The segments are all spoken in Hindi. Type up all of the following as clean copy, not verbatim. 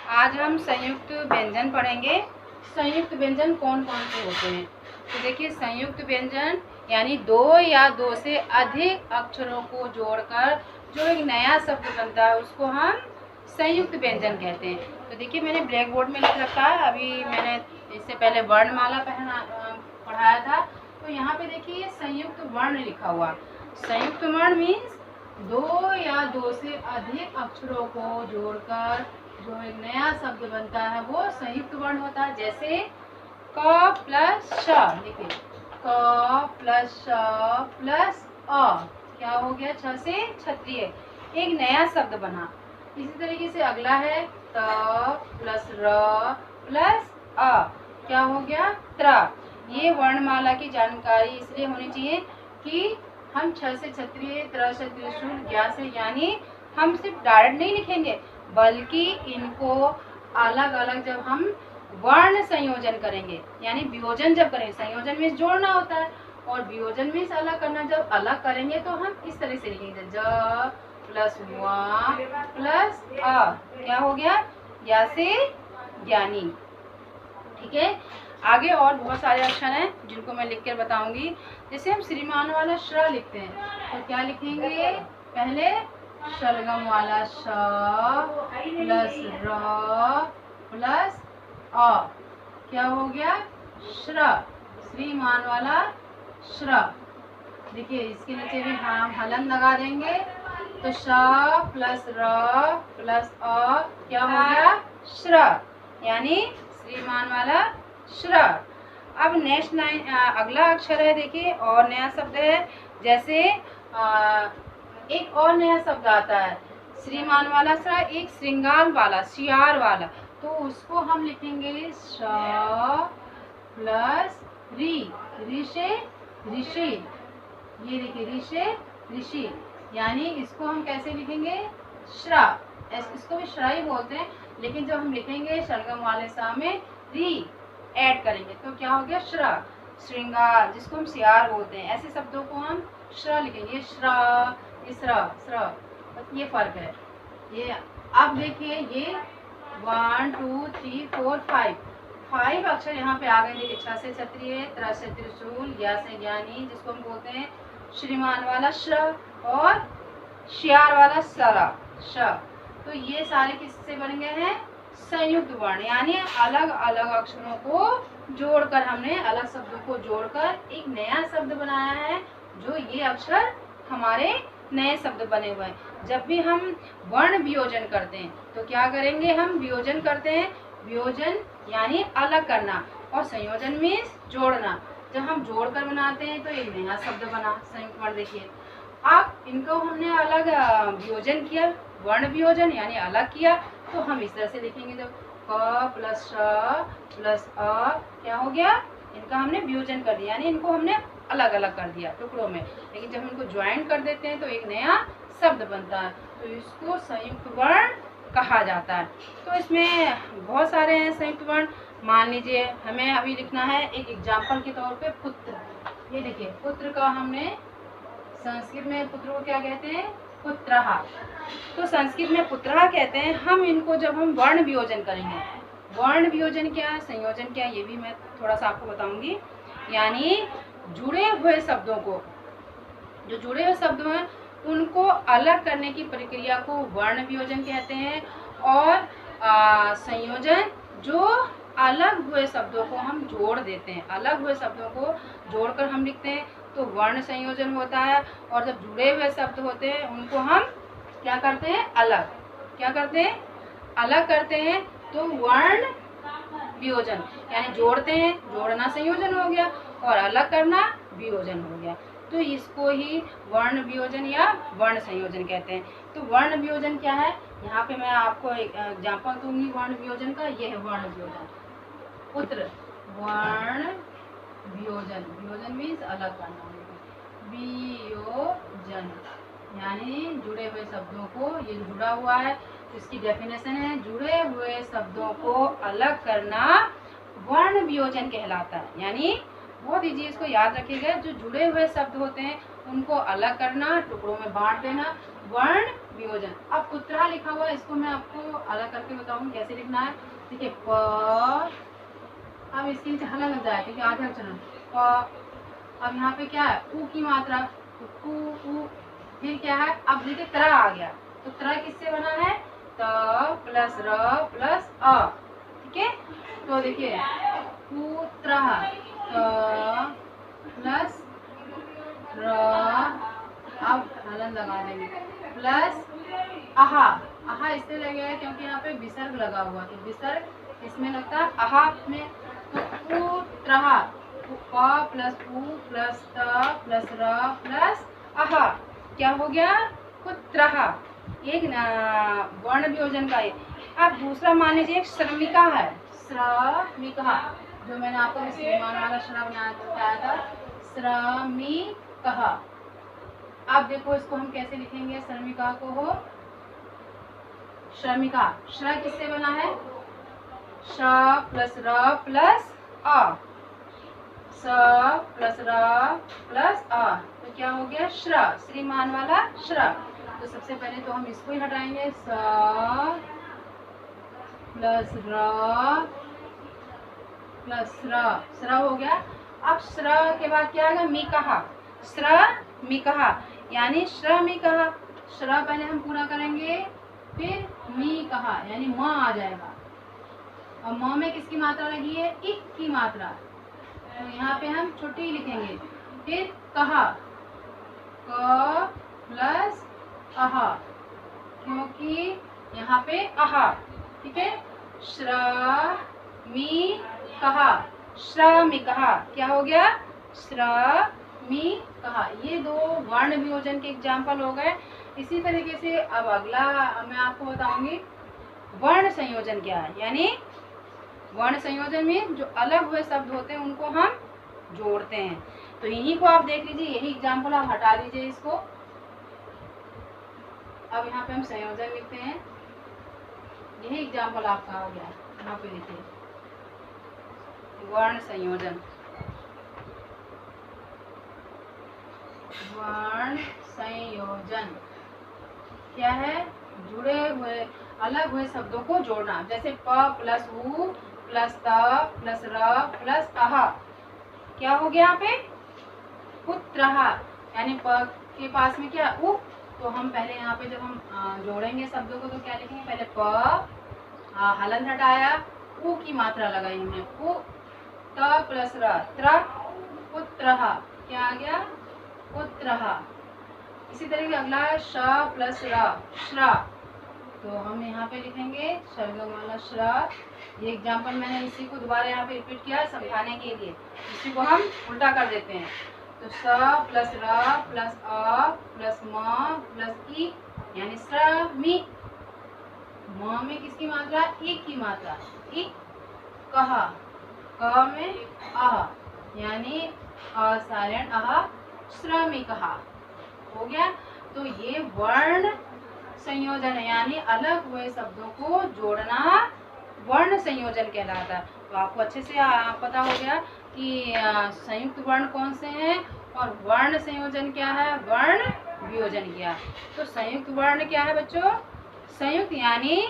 आज हम संयुक्त व्यंजन पढ़ेंगे। संयुक्त व्यंजन कौन कौन से होते हैं? तो देखिए, संयुक्त व्यंजन यानी दो या दो से अधिक अक्षरों को जोड़कर जो एक नया शब्द बनता है उसको हम संयुक्त व्यंजन कहते हैं। तो देखिए, मैंने ब्लैक बोर्ड में लिख रखा है। अभी मैंने इससे पहले वर्णमाला पढ़ाया था। तो यहाँ पे देखिए संयुक्त वर्ण लिखा हुआ। संयुक्त वर्ण मीन्स दो या दो से अधिक अक्षरों को जोड़कर जो एक नया शब्द बनता है वो संयुक्त वर्ण होता है। जैसे क प्लस श, देखिए क प्लस श प्लस अ, क्या हो गया? छ से क्षत्रिय, एक नया शब्द बना। इसी तरीके से अगला है त प्लस र प्लस अ, क्या हो गया? त्र। ये वर्णमाला की जानकारी इसलिए होनी चाहिए कि हम छ से क्षत्रिय, त्र से त्रिशूल, ज्ञा से ज्ञानी हम सिर्फ डायरेक्ट नहीं लिखेंगे, बल्कि इनको अलग अलग जब हम वर्ण संयोजन करेंगे, यानी वियोजन जब करेंगे, संयोजन में जोड़ना होता है और वियोजन में अलग करना, जब अलग करेंगे तो हम इस तरह से लिखेंगे ज प्लस वा प्लस अ, क्या हो गया? या से ज्ञानी। ठीक है, आगे और बहुत सारे अक्षर हैं जिनको मैं लिख कर बताऊंगी। जैसे हम श्रीमान वाला श लिखते हैं तो क्या लिखेंगे? पहले शलगम वाला श प्लस र प्लस अ, क्या हो गया? श्र। श्रीमान वाला श्र। देखिए इसके नीचे भी हम हलन लगा देंगे तो श प्लस र प्लस अ, क्या हो गया? श्र, यानी श्रीमान वाला श्र। अब नेक्स्ट लाइन, अगला अक्षर है, देखिए और नया शब्द है। जैसे एक और नया शब्द आता है श्रीमान वाला श्र, एक श्रृंगार वाला, शियार वाला, तो उसको हम लिखेंगे श प्लस री, ऋषि ऋषि। ये देखिए ऋषि ऋषि, यानी इसको हम कैसे लिखेंगे? श्रा। इसको भी श्रा ही बोलते हैं, लेकिन जब हम लिखेंगे शलगम वाले सा में री ऐड करेंगे तो क्या हो गया? श्रा। श्रृंगार, जिसको हम सियार बोलते हैं, ऐसे शब्दों को हम श्रा लिखेंगे। श्रा, श्रा, श्रा, बस ये फर्क है। ये अब देखिए, ये 1 2 3 4 5 अक्षर यहाँ पे आ गए। देखिए छ से क्षत्रिय, त्र से त्रिशूल, ज्ञा से ज्ञानी, जिसको हम बोलते हैं श्रीमान वाला श्र और शियार वाला सरा श। तो ये सारे किससे बन गए हैं? संयुक्त वर्ण, यानी अलग अलग अक्षरों को जोड़कर, हमने अलग शब्दों को जोड़कर एक नया शब्द बनाया है, जो ये अक्षर हमारे नए शब्द बने हुए हैं। जब भी हम वर्ण वियोजन करते हैं तो क्या करेंगे? हम वियोजन करते हैं, वियोजन यानी अलग करना, और संयोजन में जोड़ना। जब हम जोड़कर बनाते हैं तो एक नया शब्द बना संयुक्त वर्ण। देखिए अब इनको हमने अलग वियोजन किया, वर्ण वियोजन यानी अलग किया, तो हम इस तरह से लिखेंगे। जब क प्लस श प्लस अ, क्या हो गया? इनका हमने वियोजन कर दिया, यानी इनको हमने अलग अलग कर दिया टुकड़ों में। लेकिन जब हम इनको ज्वाइन कर देते हैं तो एक नया शब्द बनता है, तो इसको संयुक्त वर्ण कहा जाता है। तो इसमें बहुत सारे हैं संयुक्त वर्ण। मान लीजिए हमें अभी लिखना है एक एग्जाम्पल के तौर पे पुत्र। ये देखिए पुत्र का हमने संस्कृत में पुत्र को क्या कहते हैं? पुत्रः। तो संस्कृत में पुत्रः कहते हैं। हम इनको जब हम वर्ण वियोजन करेंगे, वर्ण वियोजन क्या है, संयोजन क्या है, ये भी मैं थोड़ा सा आपको बताऊंगी। यानी जुड़े हुए शब्दों को, जो जुड़े हुए शब्द हैं उनको अलग करने की प्रक्रिया को वर्ण वियोजन कहते हैं। और संयोजन, जो अलग हुए शब्दों को हम जोड़ देते हैं, अलग हुए शब्दों को जोड़कर हम लिखते हैं तो वर्ण संयोजन होता है। और जब जुड़े हुए शब्द होते हैं उनको हम क्या करते हैं? अलग। क्या करते हैं? अलग करते हैं, तो वर्ण वियोजन, यानी जोड़ते हैं, जोड़ना संयोजन हो गया, और अलग करना वियोजन हो गया। तो इसको ही वर्ण वियोजन या वर्ण संयोजन कहते हैं। तो वर्ण वियोजन क्या है? यहाँ पे मैं आपको एक एग्जाम्पल दूंगी वर्ण वियोजन का। ये है वर्ण वियोजन। पुत्र, वर्ण वियोजन, वियोजन मीन्स अलग करना, वियोजन यानी जुड़े हुए शब्दों को, ये जुड़ा हुआ है, इसकी डेफिनेशन है जुड़े हुए शब्दों को अलग करना वर्ण वियोजन कहलाता है। यानी बहुत इजी, इसको याद रखिएगा, जो जुड़े हुए शब्द होते हैं उनको अलग करना, टुकड़ों में बांट देना, वर्ण वियोजन। अब पुत्रहा लिखा हुआ है, इसको मैं आपको अलग करके बताऊंगी कैसे लिखना है। देखिए प, अब इसके नीचे हला लग जाए क्योंकि आधे अक्षर प। अब यहाँ पे क्या है, ऊ की मात्रा, तो ऊ, फिर क्या है, अब देखिए त्र आ गया, तो त्र किससे बना है, त प्लस र प्लस अ, ठीक है। तो देखिए पुत्र त प्लस र, अब हलन लगा देंगे, प्लस आहा, आहा इसलिए लगेगा क्योंकि यहाँ पे विसर्ग लगा हुआ, तो विसर्ग इसमें लगता है आहा में। तो पुत्रहा, प प्लस उ प्लस त प्लस र प्लस आहा, क्या हो गया, पुत्रहा। एक वर्ण वियोजन का है। अब दूसरा मान लीजिए एक श्रमिका है, श्रमिका, जो मैंने आपको विमान वाला श्रम बताया था, श्रमिका। अब देखो इसको हम कैसे लिखेंगे, श्रमिका को हो, श्रमिका, श्र किससे बना है, श प्लस र प्लस अ, स प्लस र प्लस अ, तो क्या हो गया, श्र, श्रीमान वाला श्र। तो सबसे पहले तो हम इसको ही हटाएंगे, स प्लस र प्लस श्र, श्र हो गया। अब श्र के बाद क्या आएगा, मी कहा, श्रमिका, यानी श्रमिका। श्र पहले हम पूरा करेंगे, फिर मी कहा यानी म आ जाएगा, और म में किसकी मात्रा लगी है, इक की मात्रा, तो यहाँ पे हम छोटी लिखेंगे। फिर कहा, क प्लस अहा, क्योंकि यहाँ पे अहा, ठीक है। श्रमिका, श्रमिका क्या हो गया, श्रमिका। ये दो वर्ण वियोजन के एग्जाम्पल हो गए। इसी तरीके से अब अगला मैं आपको बताऊंगी वर्ण संयोजन क्या है। यानी वर्ण संयोजन में जो अलग हुए शब्द होते हैं उनको हम जोड़ते हैं। तो इन्हीं को आप देख लीजिए, यही एग्जाम्पल आप हटा दीजिए इसको। अब यहाँ पे हम संयोजन लिखते हैं, यही एग्जाम्पल आपका हो गया। यहाँ पे देखिए वर्ण संयोजन, वर्ण संयोजन क्या है, जुड़े हुए अलग हुए शब्दों को जोड़ना। जैसे प प्लस उ प्लस त प्लस र प्लस अहा, क्या हो गया यहाँ पे, पुत्रहा, यानी प के पास में क्या उ, तो हम पहले यहाँ पे जब हम जोड़ेंगे शब्दों को तो क्या लिखेंगे, पहले प हलन हटाया, उ की मात्रा लगाई हमने, उ, त प्लस र त्र, पुत्रहा, क्या आ गया, पुत्रहा। इसी तरह से अगला है श प्लस र, श्र, तो हम यहाँ पे लिखेंगे शब्दों वाला श्र। ये एग्जाम्पल मैंने इसी को दोबारा यहाँ पे रिपीट किया समझाने के लिए, इसी को हम उल्टा कर देते हैं। तो स प्लस र प्लस अ प्लस म प्लस ई, यानी श्रमी। म में किसकी मात्रा, ई की मात्रा, ई कहा, क में अह, यानी साइलेंट अह, श्रमिका हो गया। तो ये वर्ण संयोजन है, यानी अलग हुए शब्दों को जोड़ना वर्ण संयोजन कहलाता है। तो आपको अच्छे से पता हो गया कि संयुक्त वर्ण कौन से हैं और वर्ण संयोजन क्या है, वर्ण वियोजन क्या है। तो संयुक्त वर्ण क्या है बच्चों, संयुक्त यानी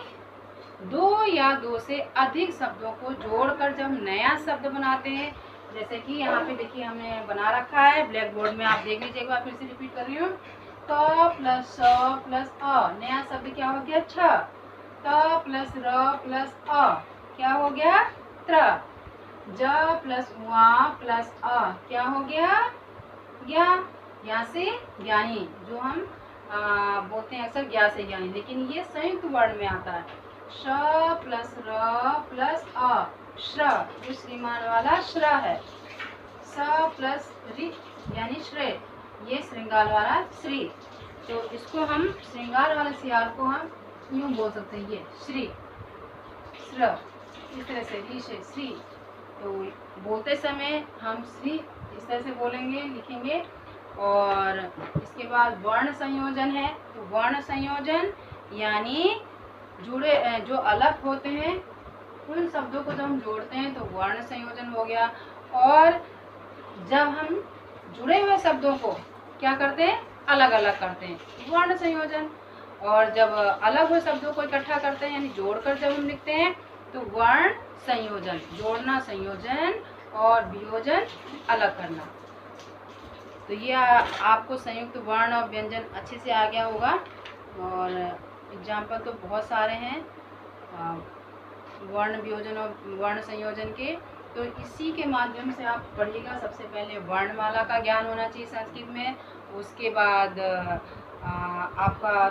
दो या दो से अधिक शब्दों को जोड़कर जब हम नया शब्द बनाते हैं, जैसे कि यहाँ पे देखिए हमने बना रखा है ब्लैक बोर्ड में, आप देख लीजिए एक बार, फिर से रिपीट कर रही हूँ। त प्लस स प्लस अ, नया शब्द क्या हो गया, छ। त प्लस र प्लस अ, क्या हो गया, त्र। ज प्लस वा प्लस अ, क्या हो गया, ज्ञा। यहाँ से ज्ञानी, जो हम बोलते हैं अक्सर ज्ञा से ज्ञानी, लेकिन ये संयुक्त वर्ण में आता है। श प्लस र प्लस अ, श्र, जो श्रीमान वाला श्र है। स प्लस रि यानी श्रेय, ये श्रृंगार वाला श्री। तो इसको हम श्रृंगार वाले सियार को हम यूं बोल सकते हैं, ये श्री, श्र, इस तरह से री से श्री। तो बोलते समय हम श्री इस तरह से बोलेंगे, लिखेंगे। और इसके बाद वर्ण संयोजन है, तो वर्ण संयोजन यानी जुड़े जो अलग होते हैं उन शब्दों को जब हम जोड़ते हैं तो वर्ण संयोजन हो गया। और जब हम जुड़े हुए शब्दों को क्या करते हैं, अलग अलग करते हैं, वर्ण संयोजन। और जब अलग हुए शब्दों को इकट्ठा करते हैं यानी जोड़कर जब हम लिखते हैं तो वर्ण संयोजन, जोड़ना, संयोजन और वियोजन अलग करना। तो ये आपको संयुक्त वर्ण और व्यंजन अच्छे से आ गया होगा। और एग्जाम्पल तो बहुत सारे हैं वर्ण वियोजन और वर्ण संयोजन के। तो इसी के माध्यम से आप पढ़िएगा। सबसे पहले वर्णमाला का ज्ञान होना चाहिए संस्कृत में, उसके बाद आपका